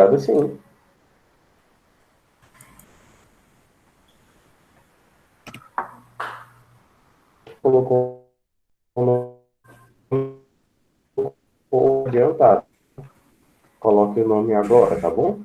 Obrigado, sim. Colocou o adiantado. Coloque o nome agora, tá bom?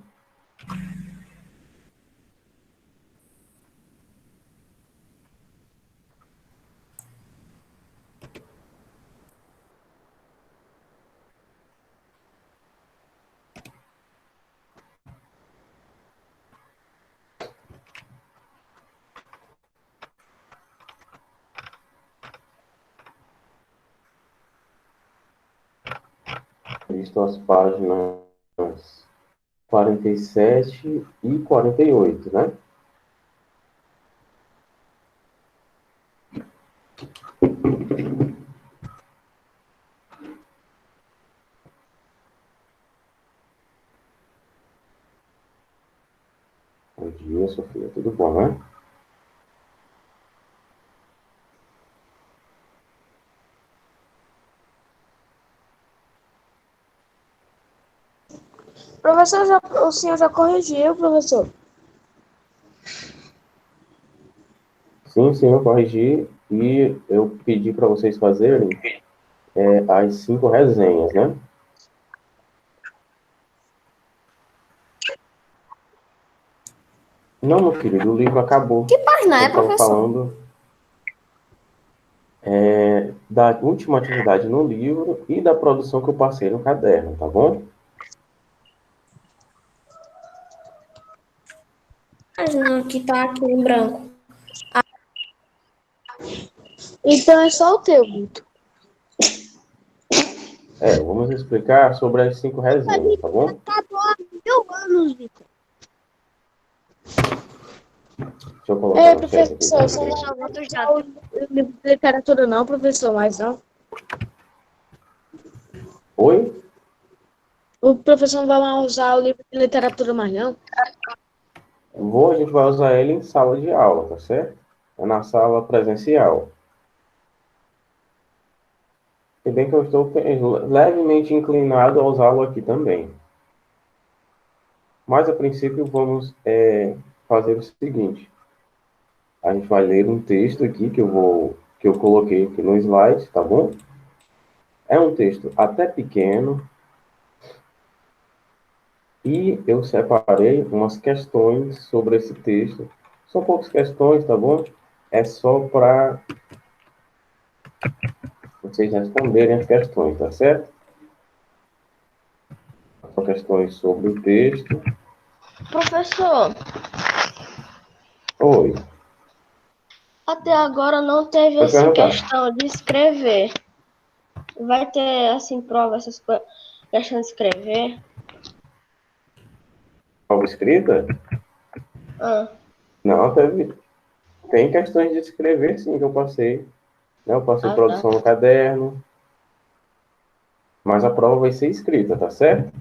Listam as páginas 47 e 48, né? Bom dia, Sofia. Tudo bom, né? Professor, o senhor já corrigiu, professor? Sim, eu corrigi e eu pedi para vocês fazerem as 5 resenhas, né? Não, meu querido, o livro acabou. Que página Eu é, estava professor? falando da última atividade no livro e da produção que eu passei no caderno, tá bom? Página que tá aqui em branco. Então é só o teu, Vitor. Vamos explicar sobre as 5 resenhas, tá bom? Acabou há 1000 anos, Vitor. Deixa eu colocar no chat aqui Professor, para você vocês. não vai usar o livro de literatura não, professor, mas não. Oi? O professor não vai mais usar o livro de literatura mais não? A gente vai usar ele em sala de aula, tá certo? É na sala presencial. Se bem que eu estou levemente inclinado a usá-lo aqui também. Mas, a princípio, vamos fazer o seguinte. A gente vai ler um texto aqui que eu coloquei aqui no slide, tá bom? É um texto até pequeno e eu separei umas questões sobre esse texto. São poucas questões, tá bom? É só para vocês responderem as questões, tá certo? São questões sobre o texto. Professor, Oi, até agora não teve pode assim perguntar. questão de escrever. Vai ter assim prova essas questões de escrever? Prova escrita? Ah, Não, tem questões de escrever, sim, que eu passei. Né? Eu passei ah, tá. produção no caderno, mas a prova vai ser escrita, tá certo?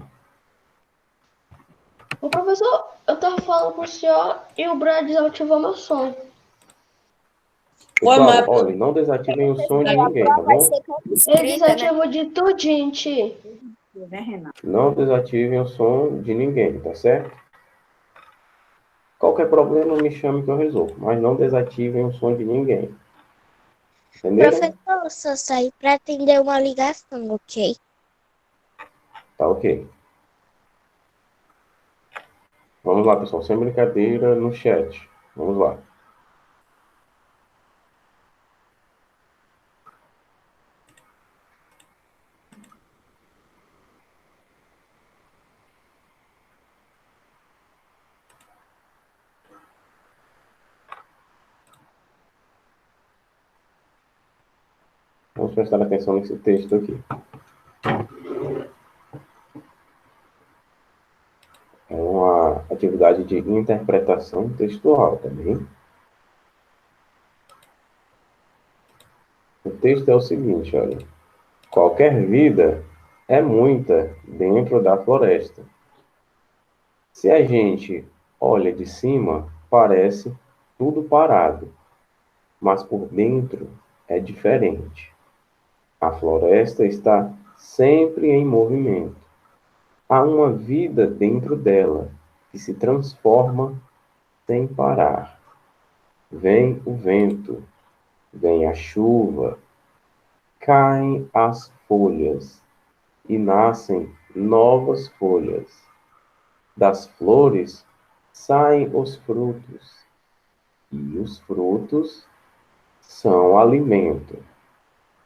O professor, eu tava falando com o senhor e o Brad desativou meu som. Pessoal, olha, não desativem o som de ninguém, tá bom? Ele desativou de tudinho, tio. Não desativem o som de ninguém, tá certo? Qualquer problema, me chame que eu resolvo, mas não desativem o som de ninguém. Entenderam? Professor, eu só saí para atender uma ligação, ok? Tá ok. Vamos lá, pessoal, sem brincadeira no chat. Vamos lá. Vamos prestar atenção nesse texto aqui. É uma atividade de interpretação textual também. O texto é o seguinte, olha. Qualquer vida é muita dentro da floresta. Se a gente olha de cima, parece tudo parado, mas por dentro é diferente. A floresta está sempre em movimento. Há uma vida dentro dela que se transforma sem parar. Vem o vento, vem a chuva, caem as folhas e nascem novas folhas. Das flores saem os frutos, e os frutos são alimento.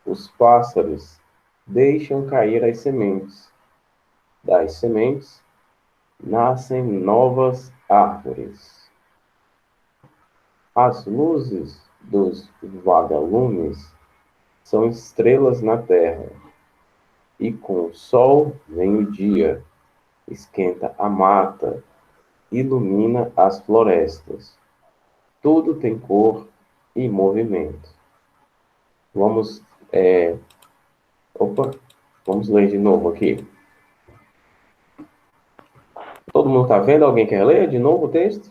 Os pássaros deixam cair as sementes. Das sementes nascem novas árvores. As luzes dos vagalumes são estrelas na terra, e com o sol vem o dia, esquenta a mata, ilumina as florestas. Tudo tem cor e movimento. Vamos, vamos ler de novo aqui. Todo mundo está vendo? Alguém quer ler de novo o texto?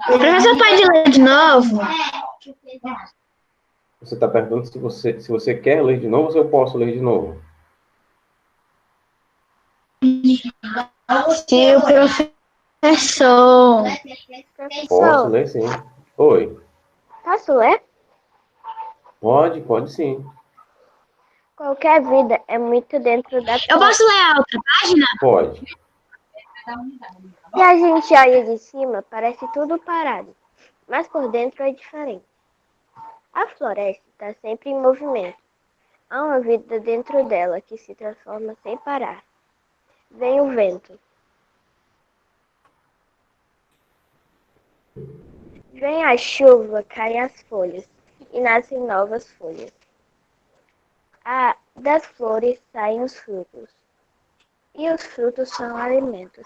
Professor, pode ler de novo? Você está perguntando se você quer ler de novo ou se eu posso ler de novo? Se o professor... Posso ler sim. Oi. Posso ler? Pode sim. Qualquer vida é muito dentro da... Eu posso ler a outra página? Pode. Se a gente olha de cima, parece tudo parado, mas por dentro é diferente. A floresta está sempre em movimento. Há uma vida dentro dela que se transforma sem parar. Vem o vento. Vem a chuva, caem as folhas e nascem novas folhas. Das flores saem os frutos, e os frutos são alimentos.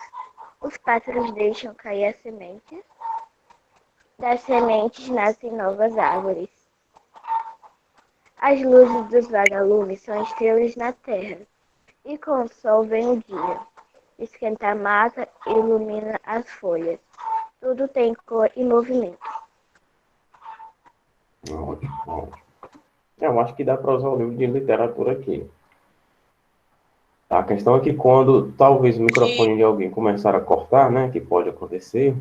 Os pássaros deixam cair as sementes. Das sementes nascem novas árvores. As luzes dos vagalumes são estrelas na terra, e com o sol vem o dia. Esquenta a mata e ilumina as folhas. Tudo tem cor e movimento. Ótimo, ótimo. Eu acho que dá para usar o livro de literatura aqui. A questão é que quando talvez o microfone de alguém começar a cortar, né, que pode acontecer,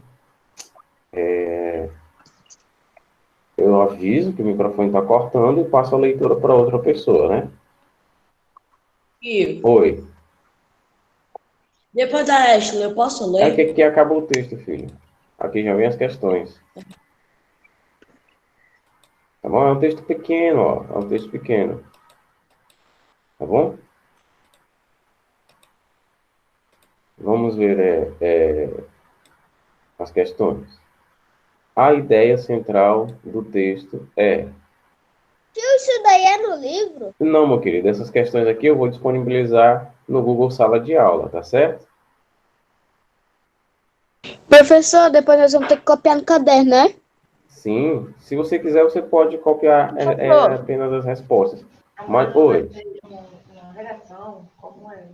eu aviso que o microfone está cortando e passo a leitura para outra pessoa, né? E Oi. depois da Ashley, eu posso É ler? que aqui acabou o texto, filho. Aqui já vem as questões. Tá bom? É um texto pequeno, ó. É um texto pequeno. Tá bom? Vamos ver as questões. A ideia central do texto é... Isso daí é no livro? Não, meu querido, essas questões aqui eu vou disponibilizar no Google Sala de Aula, tá certo? Professor, depois nós vamos ter que copiar no caderno, né? Sim. Se você quiser, você pode copiar apenas as respostas. Mas, oi. Uma redação, como é?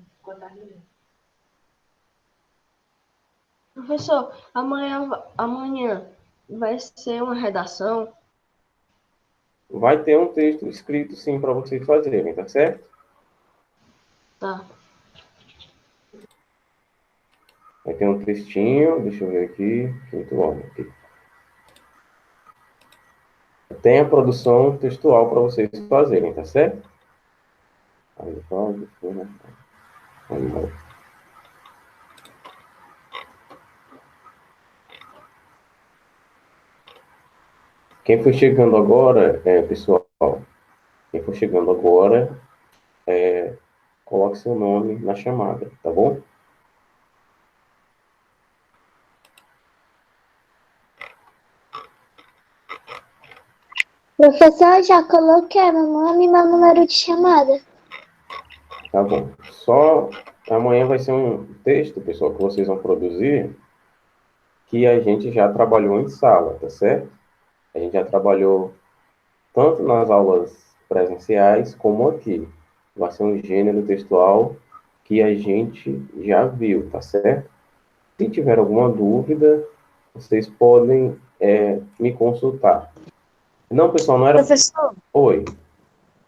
Professor, amanhã vai ser uma redação? Vai ter um texto escrito, sim, para vocês fazerem, tá certo? Tá. Vai ter um textinho, deixa eu ver aqui. Muito bom. Aqui. Tem a produção textual para vocês fazerem, tá certo? Aí, pode, né? Aí, vai. Quem for chegando agora, pessoal, quem for chegando agora, coloque seu nome na chamada, tá bom? Professor, já coloquei meu nome e meu número de chamada. Tá bom. Só amanhã vai ser um texto, pessoal, que vocês vão produzir, que a gente já trabalhou em sala, tá certo? A gente já trabalhou tanto nas aulas presenciais como aqui. Vai ser um gênero textual que a gente já viu, tá certo? Se tiver alguma dúvida, vocês podem me consultar. Não, pessoal, não era... Professor, Oi.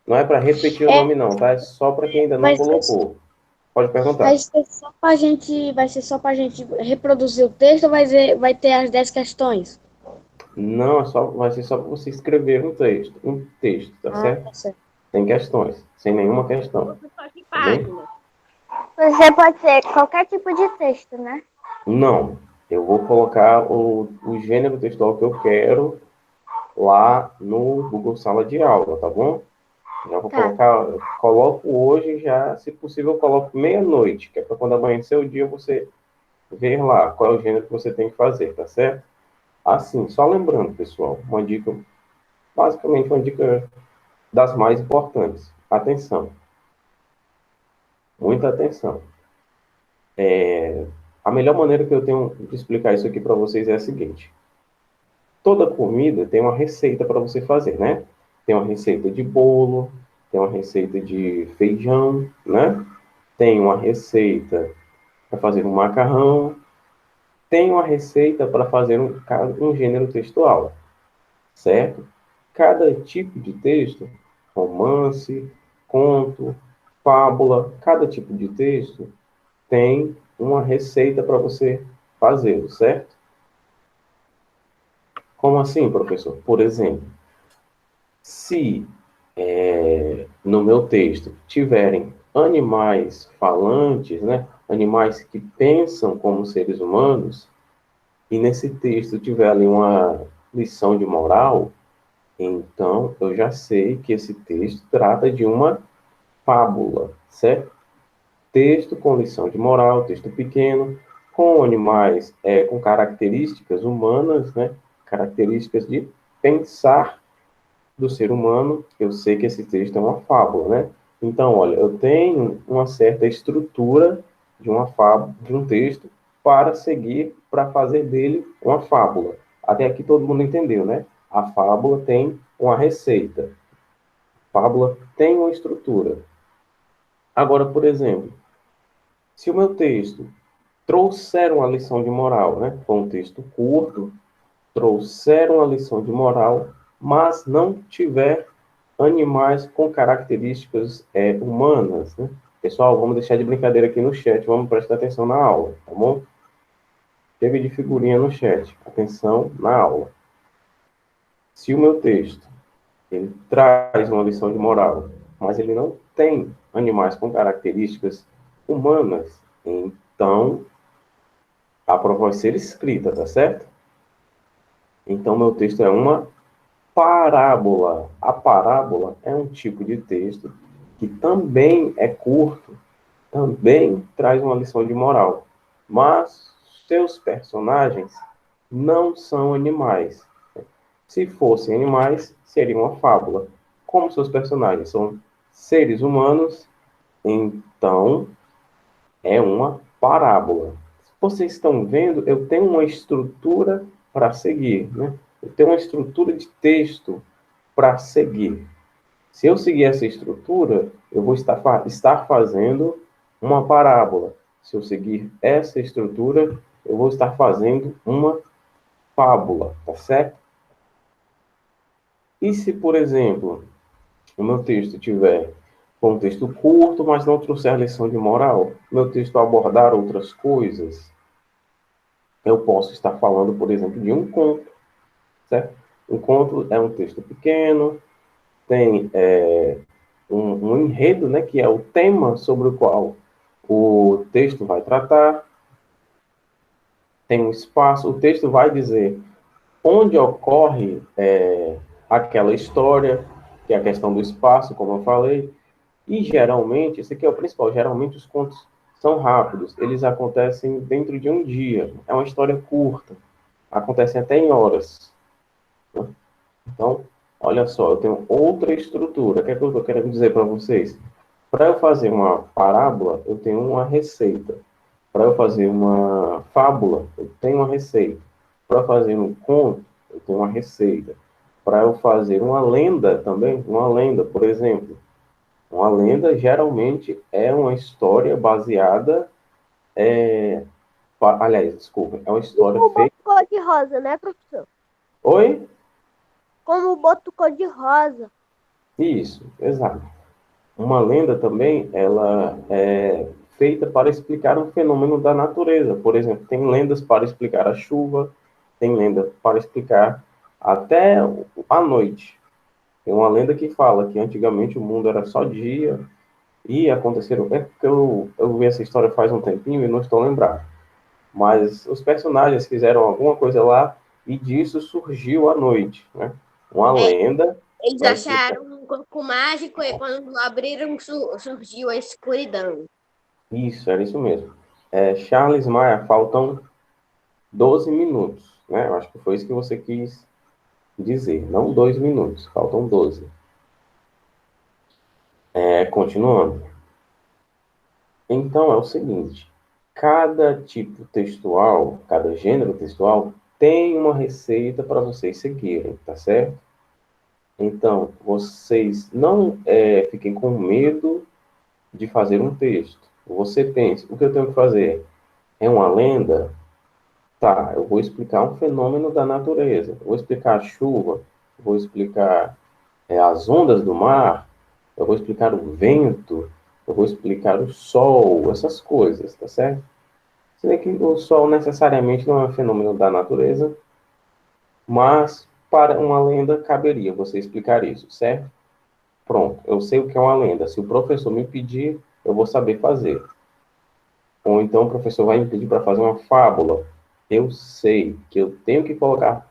Não é para repetir o É, nome, não, tá? É só para quem ainda não vai ser, colocou. Pode perguntar. vai ser só pra gente reproduzir o texto ou vai ter as 10 questões? Não, vai ser só para você escrever um texto, tá Ah, certo? tá certo. Sem questões, sem nenhuma questão, tá bem? Você pode ser qualquer tipo de texto, né? Não, eu vou colocar o gênero textual que eu quero lá no Google Sala de Aula, tá bom? Já vou Tá. colocar, coloco hoje já, se possível, eu coloco meia-noite, que é para quando amanhecer o dia você ver lá qual é o gênero que você tem que fazer, tá certo? Assim, só lembrando, pessoal, uma dica, basicamente uma dica das mais importantes. Atenção, muita atenção. A melhor maneira que eu tenho de explicar isso aqui para vocês é a seguinte: toda comida tem uma receita para você fazer, né? Tem uma receita de bolo, tem uma receita de feijão, né? Tem uma receita para fazer um macarrão, tem uma receita para fazer um gênero textual, certo? Cada tipo de texto, romance, conto, fábula, cada tipo de texto tem uma receita para você fazer, certo? Como assim, professor? Por exemplo, se no meu texto tiverem animais falantes, né? Animais que pensam como seres humanos, e nesse texto tiver ali uma lição de moral, então eu já sei que esse texto trata de uma fábula, certo? Texto com lição de moral, texto pequeno, com animais com características humanas, né? Características de pensar do ser humano, eu sei que esse texto é uma fábula, né? Então, olha, eu tenho uma certa estrutura de uma fábula, de um texto para seguir, para fazer dele uma fábula. Até aqui todo mundo entendeu, né? A fábula tem uma receita. A fábula tem uma estrutura. Agora, por exemplo, se o meu texto trouxer uma lição de moral, né? Foi um texto curto, trouxer uma lição de moral, mas não tiver animais com características humanas, né? Pessoal, vamos deixar de brincadeira aqui no chat, vamos prestar atenção na aula, tá bom? Chega de figurinha no chat, atenção na aula. Se o meu texto ele traz uma lição de moral, mas ele não tem animais com características humanas, então a prova vai ser escrita, tá certo? Então meu texto é uma parábola. A parábola é um tipo de texto que também é curto, também traz uma lição de moral, mas seus personagens não são animais. Se fossem animais, seria uma fábula. Como seus personagens são seres humanos, então é uma parábola. Vocês estão vendo, eu tenho uma estrutura para seguir, né? Eu tenho uma estrutura de texto para seguir. Se eu seguir essa estrutura, eu vou estar fazendo uma parábola. Se eu seguir essa estrutura, eu vou estar fazendo uma fábula, tá certo? E se, por exemplo, o meu texto tiver um texto curto, mas não trouxer lição de moral, meu texto abordar outras coisas, eu posso estar falando, por exemplo, de um conto, certo? Um conto é um texto pequeno, tem um enredo, né, que é o tema sobre o qual o texto vai tratar, tem um espaço, o texto vai dizer onde ocorre aquela história, que é a questão do espaço, como eu falei, e geralmente, esse aqui é o principal, geralmente os contos são rápidos, eles acontecem dentro de um dia, é uma história curta, acontecem até em horas. Né? Então, olha só, eu tenho outra estrutura, o que é que eu estou querendo dizer para vocês? Para eu fazer uma parábola, eu tenho uma receita. Para eu fazer uma fábula, eu tenho uma receita. Para eu fazer um conto, eu tenho uma receita. Para eu fazer uma lenda também, uma lenda, por exemplo. Uma lenda geralmente é uma história baseada. Aliás, desculpa, é uma história Como o feita. boto cor-de-rosa, né, professor? Oi? Como o boto cor-de-rosa. Isso, exato. Uma lenda também, ela é feita para explicar um fenômeno da natureza. Por exemplo, tem lendas para explicar a chuva, tem lenda para explicar até a noite. Tem uma lenda que fala que antigamente o mundo era só dia e aconteceram... É porque eu vi essa história faz um tempinho e não estou lembrado. Mas os personagens fizeram alguma coisa lá e disso surgiu a noite, né? Uma É, lenda eles para explicar. acharam um corpo mágico e quando abriram surgiu a escuridão. Isso, era isso mesmo. Charles Maia, faltam 12 minutos, né? Eu acho que foi isso que você quis dizer. Não 2 minutos, faltam 12. Continuando. Então, é o seguinte. Cada tipo textual, cada gênero textual, tem uma receita para vocês seguirem, tá certo? Então, vocês não fiquem com medo de fazer um texto. Você pensa, o que eu tenho que fazer? É uma lenda? Tá, eu vou explicar um fenômeno da natureza. Eu vou explicar a chuva, eu vou explicar as ondas do mar, eu vou explicar o vento, eu vou explicar o sol, essas coisas, tá certo? Se bem que o sol necessariamente não é um fenômeno da natureza, mas para uma lenda caberia você explicar isso, certo? Pronto, eu sei o que é uma lenda. Se o professor me pedir, eu vou saber fazer. Ou então o professor vai me pedir para fazer uma fábula. Eu sei que eu tenho que colocar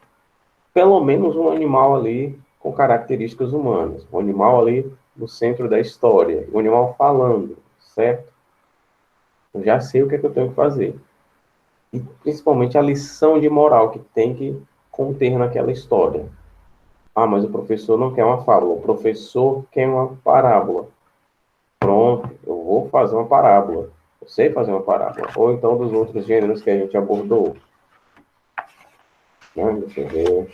pelo menos um animal ali com características humanas. Um animal ali no centro da história. Um animal falando, certo? Eu já sei o que é que eu tenho que fazer. E principalmente a lição de moral que tem que conter naquela história. Ah, mas o professor não quer uma fábula. O professor quer uma parábola. Pronto, eu vou fazer uma parábola. Eu sei fazer uma parábola. Ou então dos outros gêneros que a gente abordou. Né? Deixa eu ver.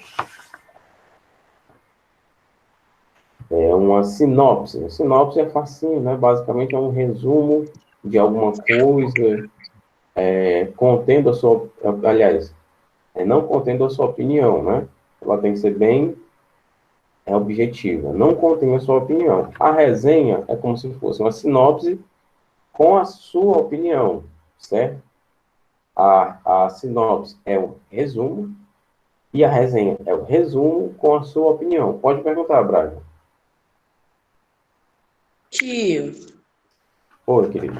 É uma sinopse. A sinopse é facinho, né? Basicamente é um resumo de alguma coisa, contendo a sua... Aliás, não contendo a sua opinião, né? Ela tem que ser bem objetiva. Não contém a sua opinião. A resenha é como se fosse uma sinopse com a sua opinião, certo? A sinopse é o resumo e a resenha é o resumo com a sua opinião. Pode perguntar, Braga. Tio, Oi, querido.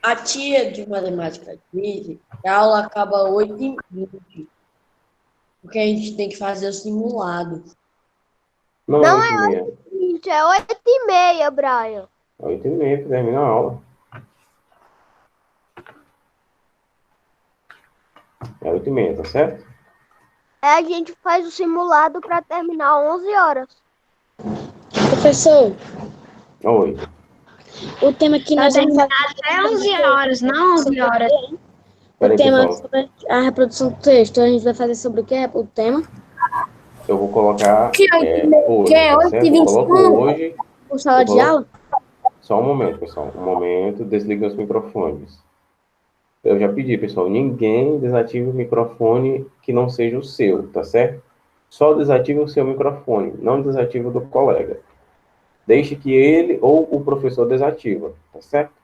a tia de matemática disse que a aula acaba 8h20, porque a gente tem que fazer o simulado. Não é Não 8h30. é 20, é 8h30, Brian. É 8h30 que termina a aula. É 8h30, tá certo? A gente faz o simulado para terminar 11 horas. Professor, Oi. o tema que nós vamos fazer É 11 horas, não 11 horas. o Peraí, tema é pessoal. sobre a reprodução do texto. A gente vai fazer sobre o que é o tema? Eu vou colocar Que hoje, que é tá certo? Eu coloco 8h25? hoje. Por sala Eu de coloco... aula? Só um momento, pessoal. Um momento. Desliga os microfones. Eu já pedi, pessoal. Ninguém desative o microfone que não seja o seu, tá certo? Só desative o seu microfone. Não desative o do colega. Deixe que ele ou o professor desativa, tá certo?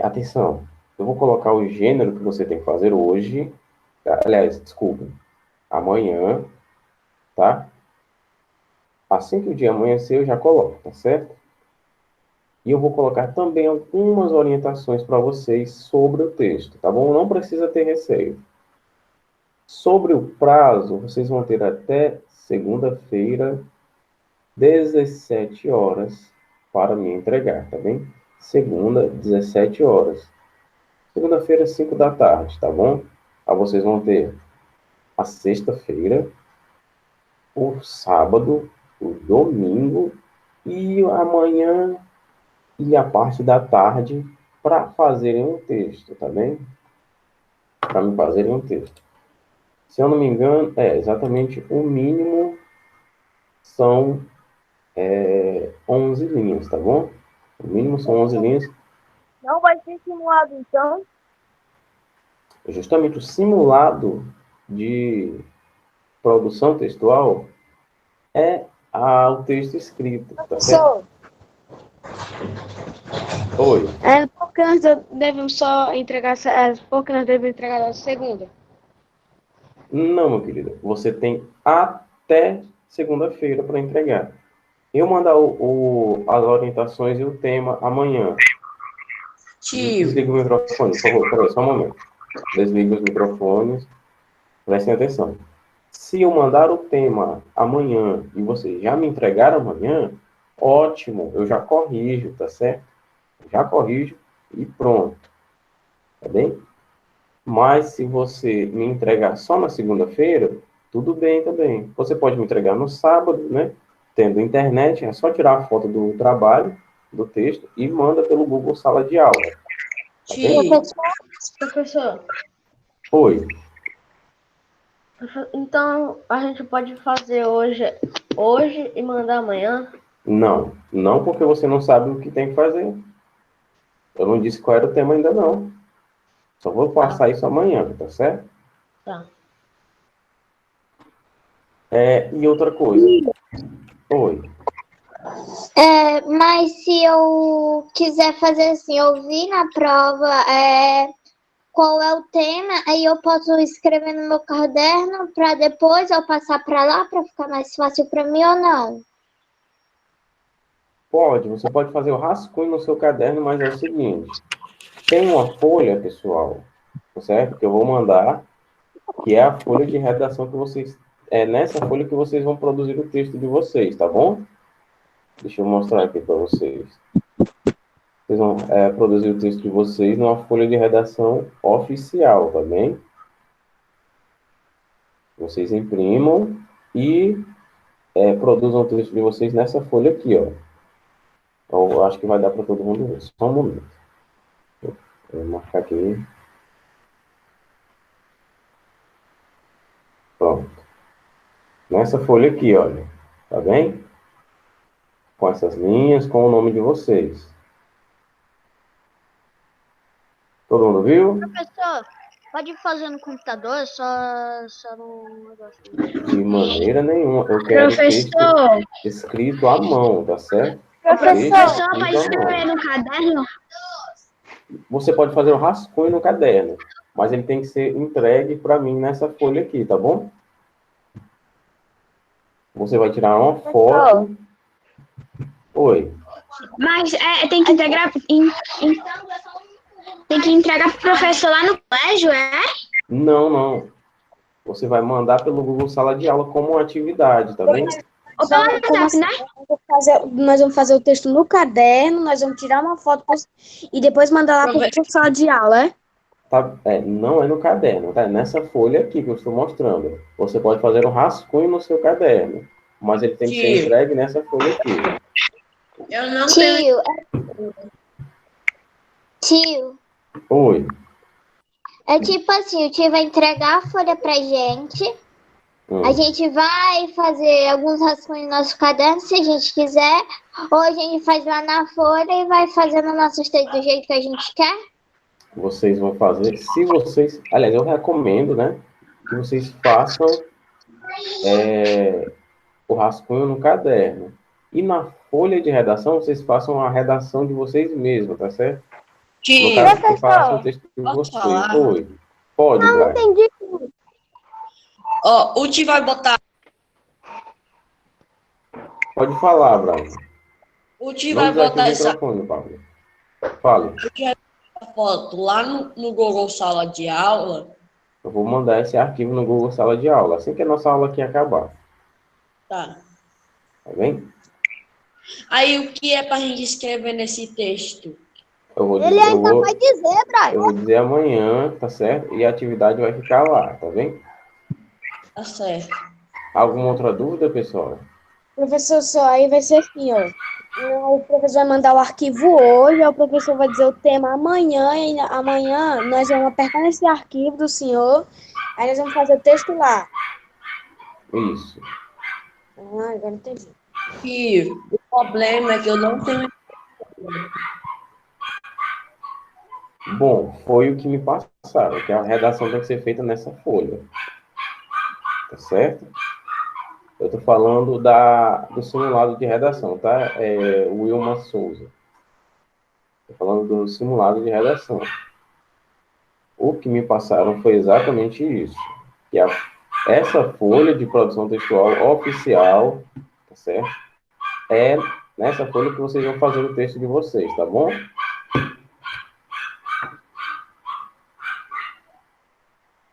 Atenção. Eu vou colocar o gênero que você tem que fazer hoje. Aliás, desculpa. Amanhã, tá? Assim que o dia amanhecer, eu já coloco, tá certo? E eu vou colocar também algumas orientações para vocês sobre o texto, tá bom? Não precisa ter receio. Sobre o prazo, vocês vão ter até segunda-feira, 17 horas, para me entregar, tá bem? Segunda, 17 horas. Segunda-feira, 5 da tarde, tá bom? Aí vocês vão ter a sexta-feira, o sábado, o domingo e amanhã e a parte da tarde para fazerem um texto, tá bem? Para me fazerem um texto. Se eu não me engano, exatamente o mínimo são 11 linhas, tá bom? O mínimo são 11 linhas. Não vai ser simulado, então? Justamente o simulado de produção textual é o texto escrito, tá certo? Professor, Oi. por que nós devemos só entregar, por que nós devemos entregar na segunda? Não, meu querido. Você tem até segunda-feira para entregar. Eu mandar as orientações e o tema amanhã. Tio, Desliga o microfone, por favor. Peraí, só um momento. Desliga os microfones. Prestem atenção. Se eu mandar o tema amanhã e vocês já me entregaram amanhã, ótimo. Eu já corrijo, tá certo? Já corrijo e pronto. Tá bem? Mas se você me entregar só na segunda-feira, tudo bem também. Você pode me entregar no sábado, né? Tendo internet, é só tirar a foto do trabalho, do texto e manda pelo Google Sala de Aula. Tá bem? tio, Professor, Oi. então a gente pode fazer hoje e mandar amanhã? Não, não porque você não sabe o que tem que fazer. Eu não disse qual era o tema ainda não. Só vou passar isso amanhã, tá certo? Tá. E outra coisa. Oi. Mas se eu quiser fazer assim, ouvir na prova qual é o tema, aí eu posso escrever no meu caderno para depois eu passar para lá para ficar mais fácil para mim ou não? Pode, você pode fazer o rascunho no seu caderno, mas é o seguinte. Tem uma folha, pessoal, tá certo? Que eu vou mandar, que é a folha de redação que vocês... É nessa folha que vocês vão produzir o texto de vocês, tá bom? Deixa eu mostrar aqui para vocês. Vocês vão produzir o texto de vocês numa folha de redação oficial, tá bem? Vocês imprimam e produzam o texto de vocês nessa folha aqui, ó. Então, eu acho que vai dar para todo mundo ver. Só um momento. Vou marcar aqui. Pronto. Nessa folha aqui, olha. Tá bem? Com essas linhas, com o nome de vocês. Todo mundo viu? Professor, pode fazer no computador, só no negócio. De maneira nenhuma. Eu quero o texto Professor, escrito à mão, tá certo? professor, Texto pode escrito à escrever mão. no caderno? Você pode fazer o rascunho no caderno, mas ele tem que ser entregue para mim nessa folha aqui, tá bom? Você vai tirar uma foto. Oi. Mas tem que integrar, tem que entregar pro professor lá no colégio, é? Não, não. Você vai mandar pelo Google Sala de Aula como uma atividade, tá bem? Ou pelo WhatsApp, né? Nós vamos fazer o texto no caderno, nós vamos tirar uma foto e depois mandar lá para o sala de aula, é? Tá, não é no caderno, tá? É nessa folha aqui que eu estou mostrando. Você pode fazer um rascunho no seu caderno, mas ele tem que ser entregue nessa folha aqui. eu não tenho. Tio, Oi. é tipo assim, o tio vai entregar a folha pra gente, a gente vai fazer alguns rascunhos no nosso caderno, se a gente quiser, ou a gente faz lá na folha e vai fazendo o nosso texto do jeito que a gente quer. Vocês vão fazer, se vocês... Aliás, eu recomendo, né, que vocês façam o rascunho no caderno. E na folha de redação, vocês façam a redação de vocês mesmos, tá certo? No caso, vocês façam o texto de vocês. Falar? Oi. Pode, Brian. Entendi. Ó, o tio vai botar. Pode falar, Brian. O tio Não vai desative botar o essa microfone, Pablo. Fale. foto lá no Google Sala de Aula. Eu vou mandar esse arquivo no Google Sala de Aula, assim que a nossa aula aqui acabar. Tá. Tá bem? Aí o que é pra gente escrever nesse texto? Eu vou Ele dizer, ainda vai dizer, Brian. eu vou dizer amanhã, tá certo? E a atividade vai ficar lá, tá bem? Tá certo. Alguma outra dúvida, pessoal? Professor, só aí vai ser assim, ó. O professor vai mandar o arquivo hoje, aí o professor vai dizer o tema amanhã, e amanhã nós vamos apertar nesse arquivo do senhor, aí nós vamos fazer o texto lá. Isso. Ah, agora entendi. E o problema é que eu não tenho. Bom, foi o que me passaram, que a redação tem que ser feita nessa folha. Tá certo? Eu estou falando do simulado de redação, tá? Wilma Souza. Estou falando do simulado de redação. O que me passaram foi exatamente isso. Que essa folha de produção textual oficial, tá certo? É nessa folha que vocês vão fazer o texto de vocês, tá bom?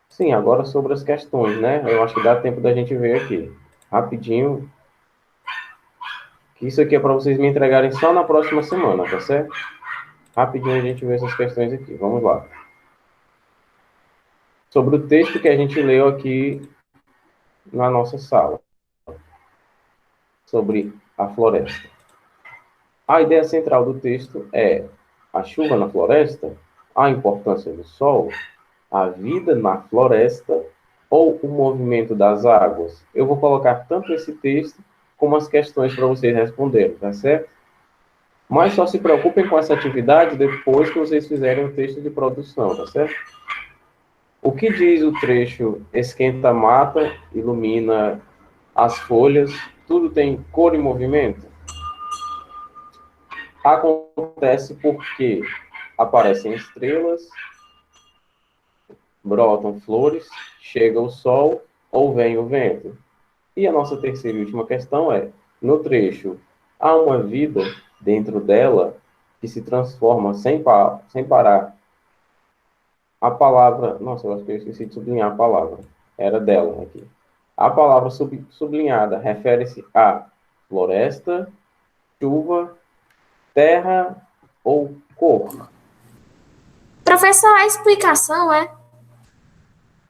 Sim, agora sobre as questões, né? Eu acho que dá tempo da gente ver aqui. Rapidinho. Que isso aqui é para vocês me entregarem só na próxima semana, tá certo? Rapidinho a gente vê essas questões aqui. Vamos lá. Sobre o texto que a gente leu aqui na nossa sala. Sobre a floresta. A ideia central do texto é a chuva na floresta, a importância do sol, a vida na floresta ou o movimento das águas. Eu vou colocar tanto esse texto como as questões para vocês responderem, tá certo? Mas só se preocupem com essa atividade depois que vocês fizerem o texto de produção, tá certo? O que diz o trecho esquenta a mata, ilumina as folhas, tudo tem cor e movimento? Acontece porque aparecem estrelas, brotam flores, chega o sol ou vem o vento. E a nossa terceira e última questão é, no trecho, há uma vida dentro dela que se transforma sem parar. A palavra... Nossa, eu acho que eu esqueci de sublinhar a palavra. Era dela aqui. A palavra sublinhada refere-se a floresta, chuva, terra ou cor. Professor, a explicação é?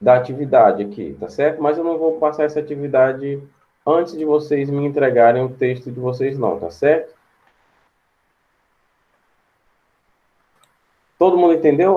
Da atividade aqui, tá certo? Mas eu não vou passar essa atividade antes de vocês me entregarem o texto de vocês não, tá certo? Todo mundo entendeu?